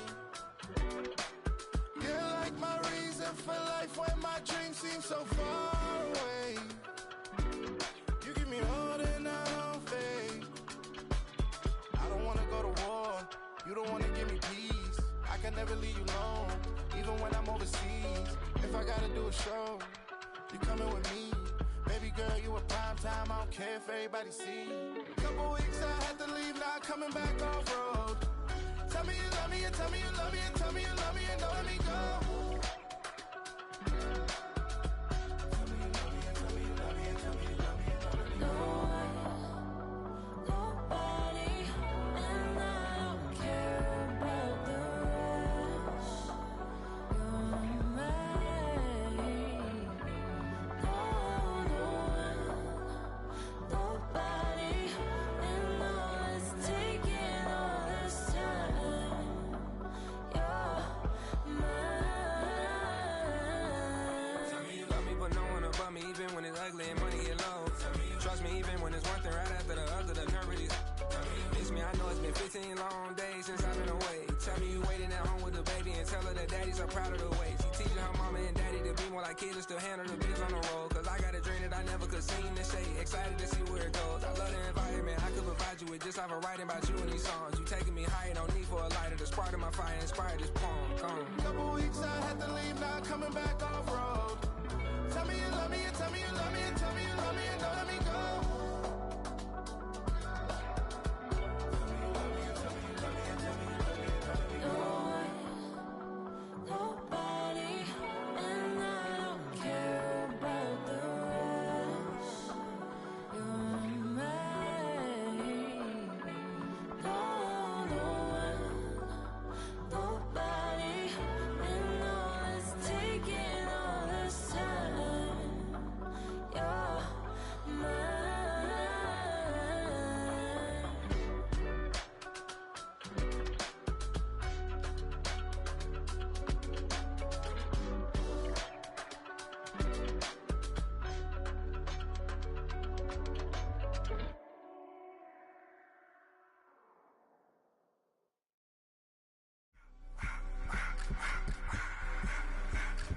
You're like my reason for life when my dreams seem so far away. You give me all that I don't fade. I don't wanna go to war. You don't wanna give me peace. I can never leave you alone, even when I'm overseas. If I gotta do a show, you coming with me. Baby girl, you a prime time. I don't care if everybody see. Couple weeks I had to leave, now coming back off road. Tell me you love me and tell me you love me and tell me you love me and don't let me go. Long days since I've been away. Tell me you waiting at home with the baby and tell her that daddy's so proud of the way. She teaching her mama and daddy to be more like kids and still handle the biz on the road. Cause I got a dream that I never could sing to say. Excited to see where it goes. I love the environment. I could provide you with just like a writing about you in these songs. You taking me higher, no need for a lighter. The spark of my fire inspired this poem. Come. Couple weeks I had to leave, now coming back off road. Tell me you love me and tell me you love me and tell me you love me and don't let me go.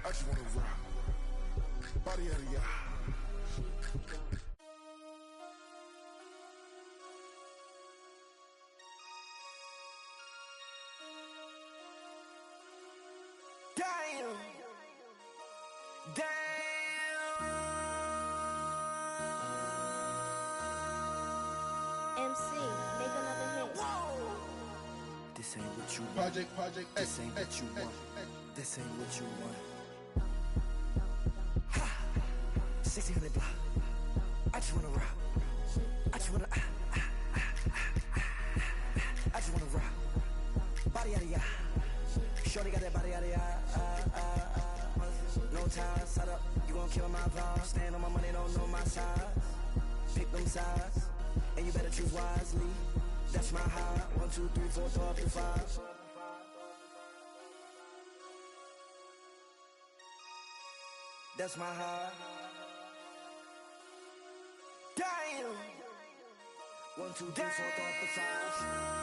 I just wanna rock, body out of y'all. Damn. MC, make another hit. Whoa. This ain't what you want. Project This ain't what you want. This ain't what you want. Ha! 1600 block. I just wanna rock. I just wanna I just wanna rock. Body out of ya. Shorty got that body out of ya. No ties, side up. You gon' kill my vibe. Stand on my money, don't know my size. Pick them sides, and you better choose wisely. That's my high. 1, 2, 3, 4, 5, 5. That's my high. Damn. 1, 2, 3, 4, 5, 5.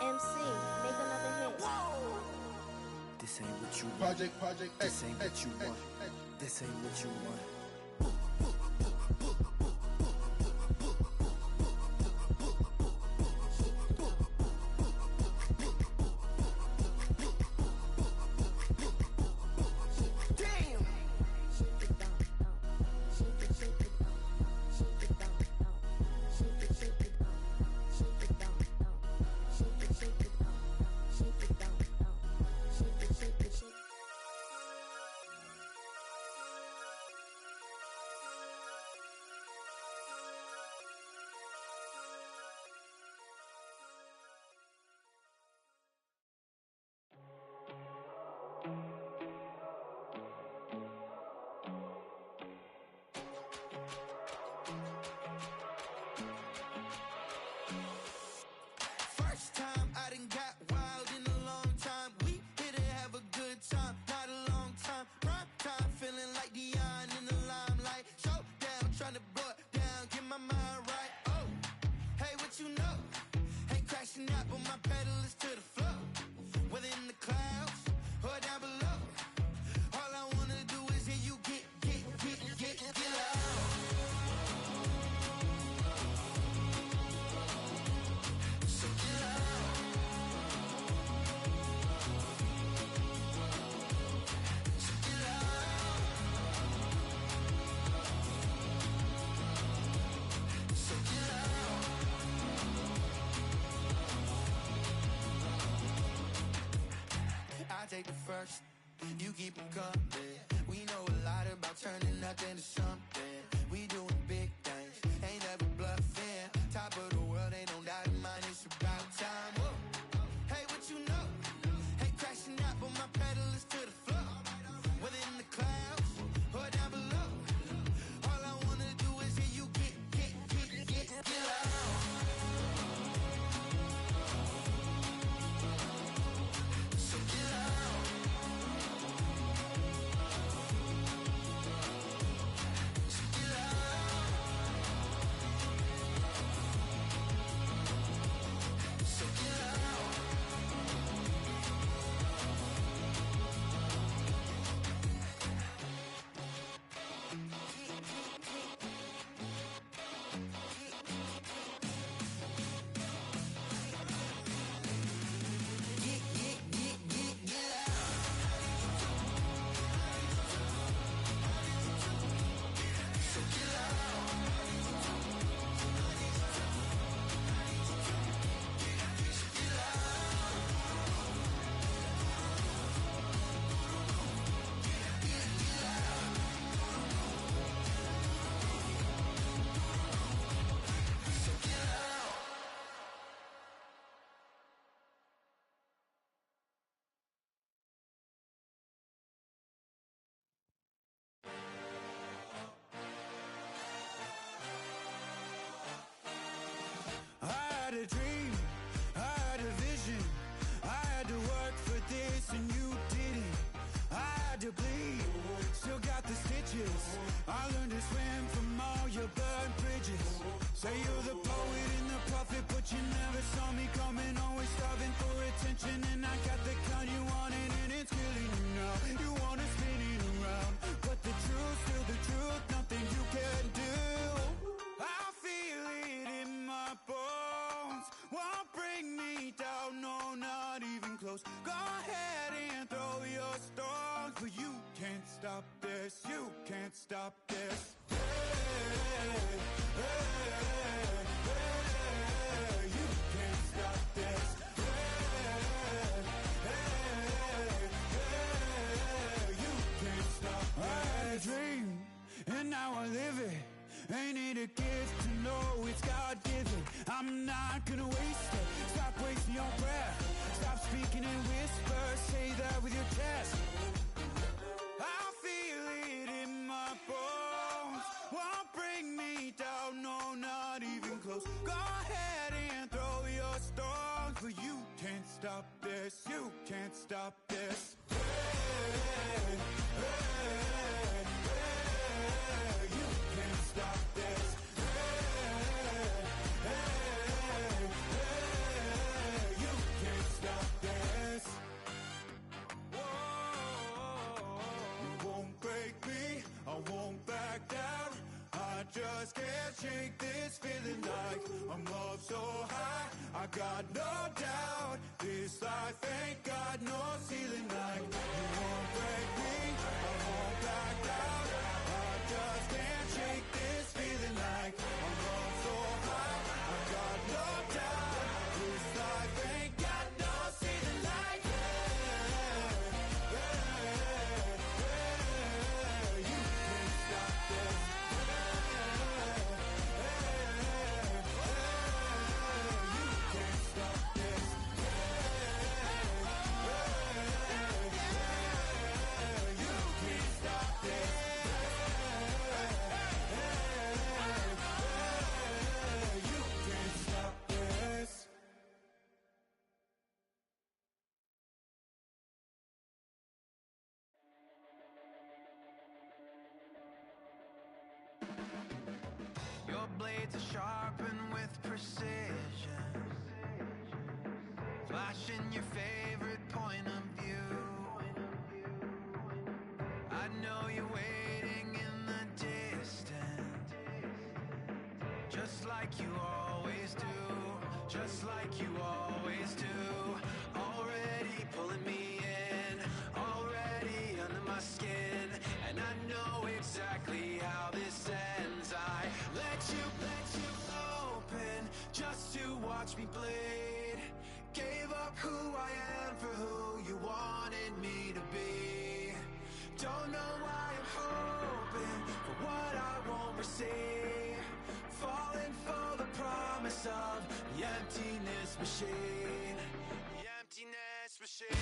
MC, make another hit. Whoa. This ain't what you want. Project This ain't what you want. This ain't what you want. first. You keep them coming. We know a lot about turning nothing to something. We doing big things, ain't never bluffing. Top of the world, ain't no doubt in mine, it's about time. Whoa. Hey, what you know? Hey, crashing out, but my pedal is to the floor. Whether in the clouds or down below, all I wanna do is hear you get loud. So get loud. So get loud. So get loud. I had a dream, I had a vision. I had to work for this and you didn't. I had to bleed, still got the stitches. I learned to swim from all your burned bridges. Say you're the poet and the prophet, but you never saw me coming. Always starving for attention, and I got the kind you wanted, and it's killing you now. You wanna spin it around, but the truth's still the truth. Nothing you can do. I feel it in my bones. Won't bring me down, no, not even close. Go ahead and throw your stones, but you can't stop this. You can't stop this. Hey, hey, hey, you can't stop this. Hey, hey, hey, you can't stop this. I had a dream, and now I live it. Ain't it a gift to know it's God-given? I'm not gonna waste it. Stop wasting your breath. Stop speaking in whispers. Say that with your chest. I feel it in my bones. Won't bring me down, no, not even close. Go ahead and throw your stones, but you can't stop this. You can't stop this. Hey, hey, hey, you can't stop this. Hey, hey, hey, you can't stop this. Whoa, you won't break me, I won't back down. I just can't shake this feeling like I'm up so high. I got no doubt this life ain't got no ceiling like. You won't break me, I won't back down. I just can't shake this feeling like I'm up so high. I got no doubt this life ain't got no ceiling like. You can't stop this. You can't stop this. You can't stop this. You can't stop this. Your blades are sharpened with precision, flashing your favorite point of view. I know you're waiting in the distance, just like you always do, just like you always do. Already pulling me in, already under my skin, and I know exactly how this ends. I let you open just to watch me bleed. Gave up who I am for who you wanted me to be. Don't know why I'm hoping for what I won't receive. Falling for the promise of the emptiness machine. The emptiness machine.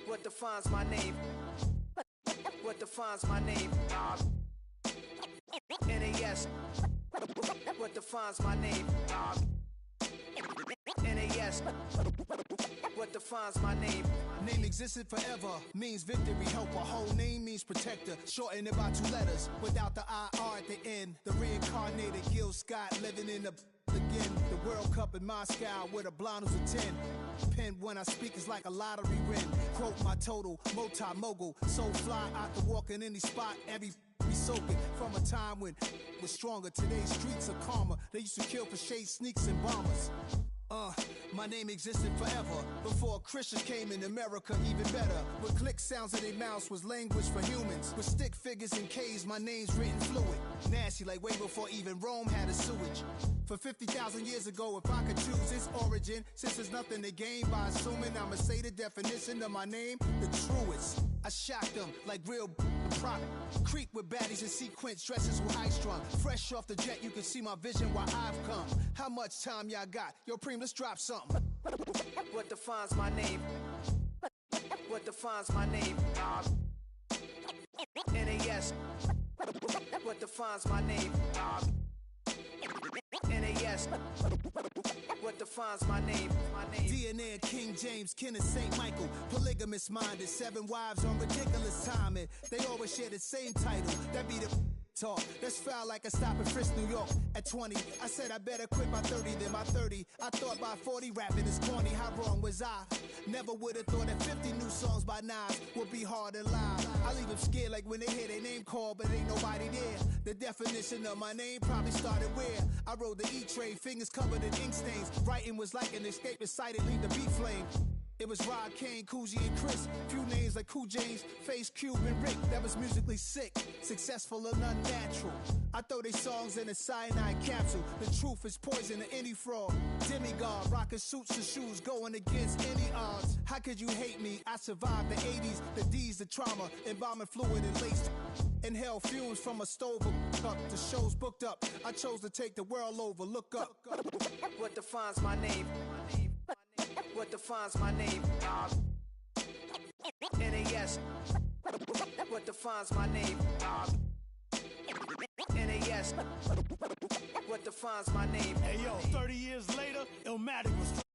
What defines my name? What defines my name? NAS. What defines my name? NAS. What defines my name? Name existed forever, means victory, helper. Whole name means protector, shortened it by 2 letters, without the IR at the end. The reincarnated Gil Scott, living in the again. The World Cup in Moscow, with a blind who's a 10. Pen when I speak is like a lottery win. Quote my total, multi-mogul, so fly out to walk in any spot, every be soaking from a time when was stronger. Today's streets are calmer. They used to kill for shade sneaks and bombers. My name existed forever before Christians came in America, even better. With click sounds in their mouths was language for humans. With stick figures and K's, my name's written fluid. Nasty like way before even Rome had a sewage. For 50,000 years ago, if I could choose its origin, since there's nothing to gain by assuming, I'ma say the definition of my name, the truest. I shocked them like real prop. Creep with baddies in sequence, dresses with high strung. Fresh off the jet, you can see my vision where I've come. How much time y'all got? Yo, Preem, let's drop something. What defines my name? What defines my name? NAS. What defines my name? NAS. What defines my name? DNA of King James, kin of St. Michael. Polygamous minded, 7 wives on ridiculous timing. They always share the same title. That be the talk. That's foul like a stop in Frisk, New York. At 20, I said I better quit by 30 than by 30. I thought by 40 rapping is corny. How wrong was I? Never would have thought that 50 new songs by Nas would be hard to lie. I leave them scared like when they hear their name called, but ain't nobody there. The definition of my name probably started where I rode the E-train, fingers covered in ink stains. Writing was like an escape excited, leave the beat flame. It was Rod, Kane, Coogee, and Chris. Few names like Cool James, Face, Cube, and Rick. That was musically sick, successful and unnatural. I throw they songs in a cyanide capsule. The truth is poison to any fraud. Demigod, rocking suits and shoes, going against any odds. How could you hate me? I survived the 80s, the D's, the trauma, embalming fluid and laced. Inhale fumes from a stove up. The show's booked up. I chose to take the world over. Look up. What defines my name? What defines my name? NAS. What defines my name? NAS. What defines my name? Hey yo, 30 years later, Illmatic was